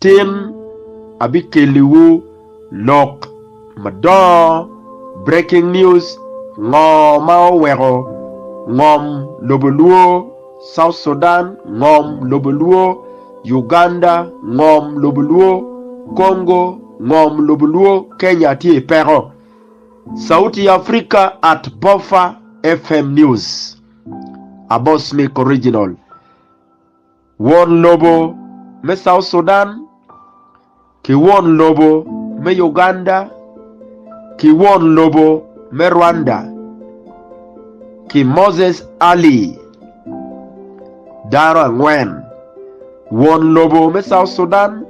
tin abi keliwu lok mado breaking news ngoma wego ngom loboluo South Sudan ngom loboluo Uganda ngom loboluo Congo ngom loboluo Kenya tie pero Sauti Africa at Bofa FM News a Bosmic original won lobo me South Sudan ki won lobo me Uganda ki won lobo me Rwanda ki Moses Ali Dara Ngwen won lobo me South Sudan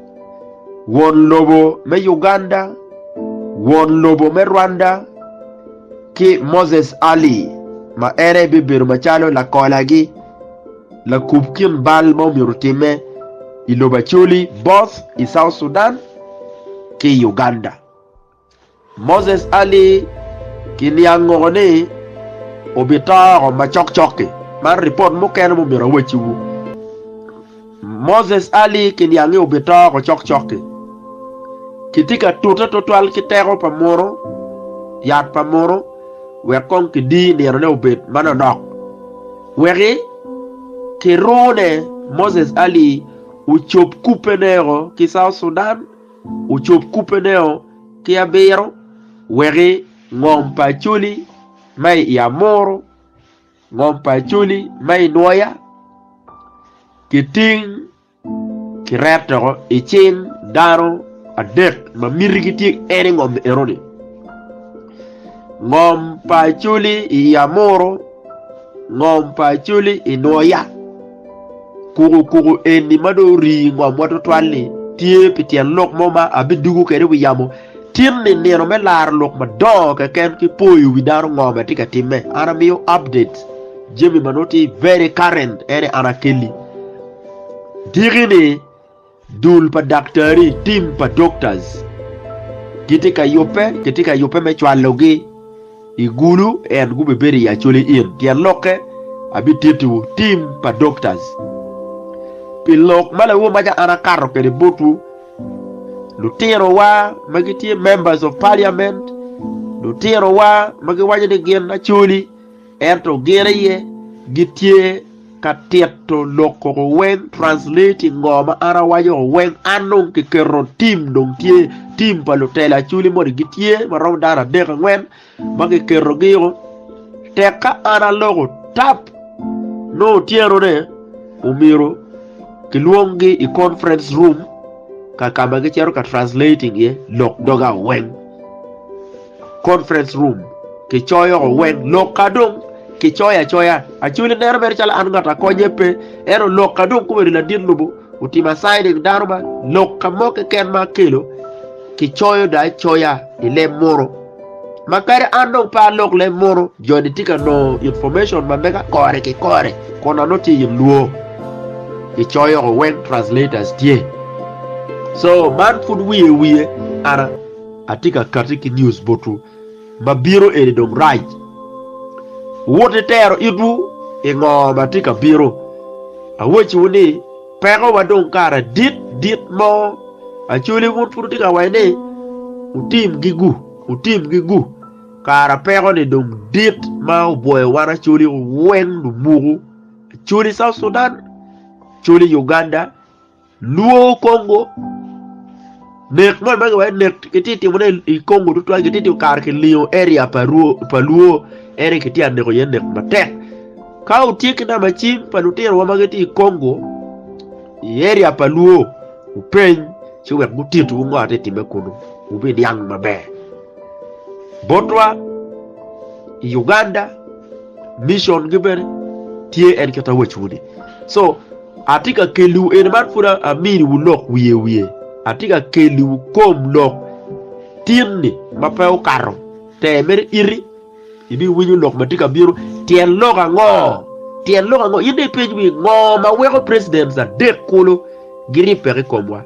won lobo me Uganda won lobo me Rwanda ki Moses Ali ma ere bibir machalo la kolagi la kubkin bal mo mirutime ilobachuli both in South Sudan ki Uganda. Moses Ali ki niangone obita o machokchoke man report mo ken mo miro wechiwu. Moses Ali ki niangi obita o chokchoke kitika tuta total kitero pamoro yat pamoro wekon ki di nerone obet manodok weri ki rone Moses Ali uchop kupenero ki South Sudan uchop kupenero ki abero weri ngom pachuli mai yamoro ngom pachuli mai noya ki ting ki retero iching daro adek ma mirigiti ere ngom eroni ngom pachuli yamoro ngom pachuli inoya kuru eni madori ngom wato twali tie pitien lok moma abidugu kere wiyamo tinni nero me lar lok madok ken ki poyu widaro ngom tika timme ana miyo update jemi manoti very current ere ana kelli dirini dul pa daktari tim pa doctors kitika yope me chwalogi igulu en gube beri ya chole in tian loke abititu tim pa doctors pilok mala wo maja ana karo kede botu lutero wa magiti members of parliament lutero wa magi waje de gen na choli erto gereye gitie katieto loko weng translating ngoma ara wajo weng anong ke kero tim dong tie tim pa lutela chuli mori gitie maraw dara de ngwen magi kero giro teka ara logo tap no tiero ne umiro kilongi i conference room kama gichero ka translating ye lok doga weng conference room ke choyo weng lokadong ki choya achuli nero ber chala angata konyepe ero lokadong kuberi la dirlubu utima siding daruba lokamoke ken makelo ki choyo da choya ile moro makare ando pa lok le moro jodi tika no information mameka kore kona noti yimluo ki choyo weng translators tie so man food wiye ara atika katiki news botu mabiro ere dong right wote tero idu ngom atika biro awochi woni pero wadong kara dit mo achuli won purutika waine utim gigu kara pero ni dong dit ma boy wana chuli wen du mugu chuli South Sudan chuli Uganda luo Congo nek mon ba wa nek kititi wona i Congo to kititi kar ke lio area paluo ere kiti ande ko yende matek ka utiki na machim palutero wa mageti Congo area paluo upen chiwe mutitu ngwate time kuno ubedi yang mabe botwa Uganda mission gibere tie en kata wachudi so atika kelu en man fura amiri wulok wiye atika kelu kom lok tinni mapeo karo temer iri ibi winyu lok matika biro tien loka ngo inde page wi ngo ma weko president za de kolo giri pere komwa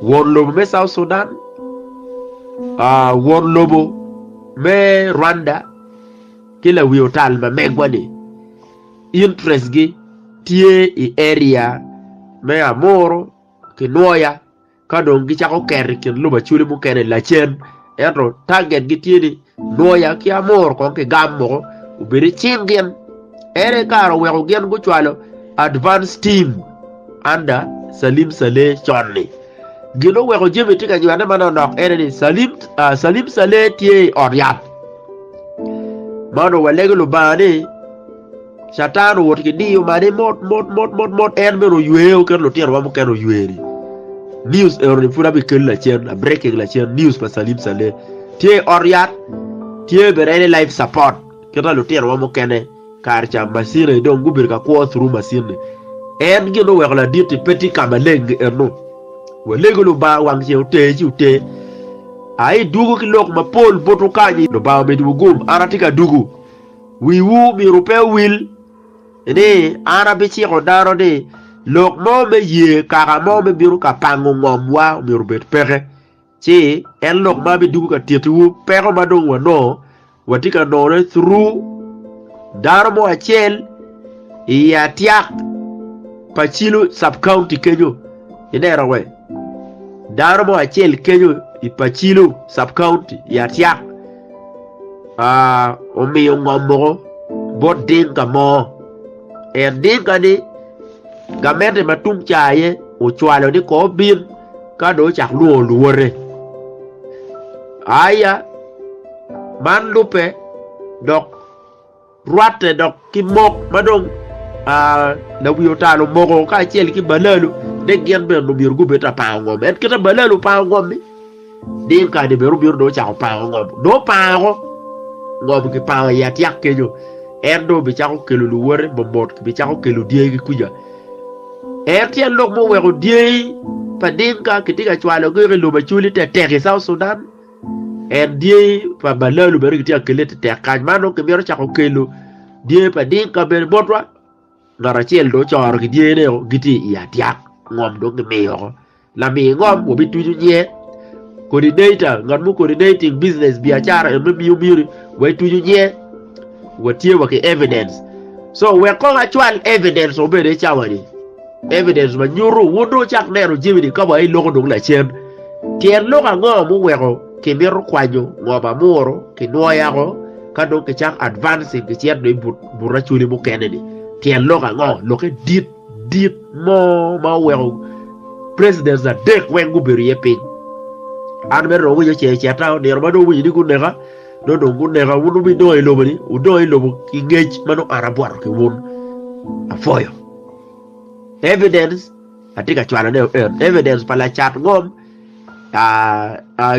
won lobo me South Sudan won lobo me Rwanda kila wi otal ma megwani interest gi tie i area me amoro ki noya ka dong gi chako ker kin luba chuli mu kene la chen ero target gi tieni noya ki amor kon ke gammo ubiri chingen ere karo wego gen gu chwalo advanced team under Salim Saleh Johnny gino wego jebe tika nywane manonok ere ni Salim Saleh tie oryat mano walego lubane Shatano wot ki diyo mane mot en mero yueo ker lo tier wamo kero yueri news eroni funa bi kel la chen a breaking la chen news pa Salim Saleh tie oryat tie berene life support keta lo tier wamo kene karcha masire don gubir ka ko through masine en gino wego la dirti peti kamaleng erno walego lo ba wang che ute ai dugu ki lok ma pol botu kanyi lo ba me dugum aratika dugu wiwu mi rupe wil ne arabi chi ko daro de lok mo me ye kaka mo me biru ka pango ngomwa mi rubet pere chi en lok ma bi dugu ka tietu pero madong wano watika nore through daro mo achel ya tiak pachilo sub county kenyo ine rawe daro mo achel kenyo ipachilo sub county ya tiak omiyo ngom bot dinga mo en dinga ni gamete matum chaye o chwalo ni ko bin ka do chak luore aya man lupe dok ruate dok ki mok madong na wiyo talo moko ka chel ki balalu de gen be no bir gube ta pa ngom et kita balalu pa ngom ni dinga de beru bir do chak pa ngom do pa ngom ki pa ya tiak kejo erdo bi chako kelu luore bombot bi chako kelu die ki kuja ertien lok mo wego die pa dinga kitika chwalo gere lo ba chuli te South Sudan die pa balalu beri kitia kelete te kajmano ke bero chako kelu die pa dinga ber botwa ngara chel do chor ki die ne giti ya tiak ngom do ke meyo la mi ngom wo bi tuju nye coordinator ngat mu coordinating business biashara e mi we tuju nye watie wake evidence so we ko actual evidence obere chawani evidence ma nyuru wodo chak nero jibidi ka ba iloko dong la chen tien loka ngomu weko ke mero kwanyo ngoba moro ke noya go ka do ke chak advancing ke chen do burra chuli mu kenedi tien loka ngo loke dit mo ma weko president za dek wengu beri pin an mero wo che taw ne ma do wi di ku nega do nega wunu bi do ilo bani udo ilo ki ngej mano arabwar ke won afoyo evidence atika chwana ne evidence pala chat ngom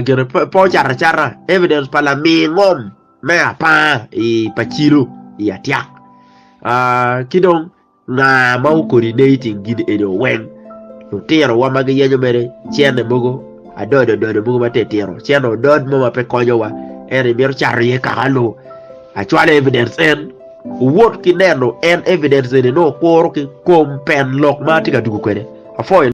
gere po chara evidence pala mi ngom me apa pachilo ya tiak kidong na mau coordinating gidi edo weng no tero wa magi yenyo mere chene mogo adodo mogo mate tero cheno dod mo ma pe konyo wa ere bir charye kakalo actual evidence en wot ki neno en evidence ne no koro ki kom pen lok ma tika dugu kwede afoy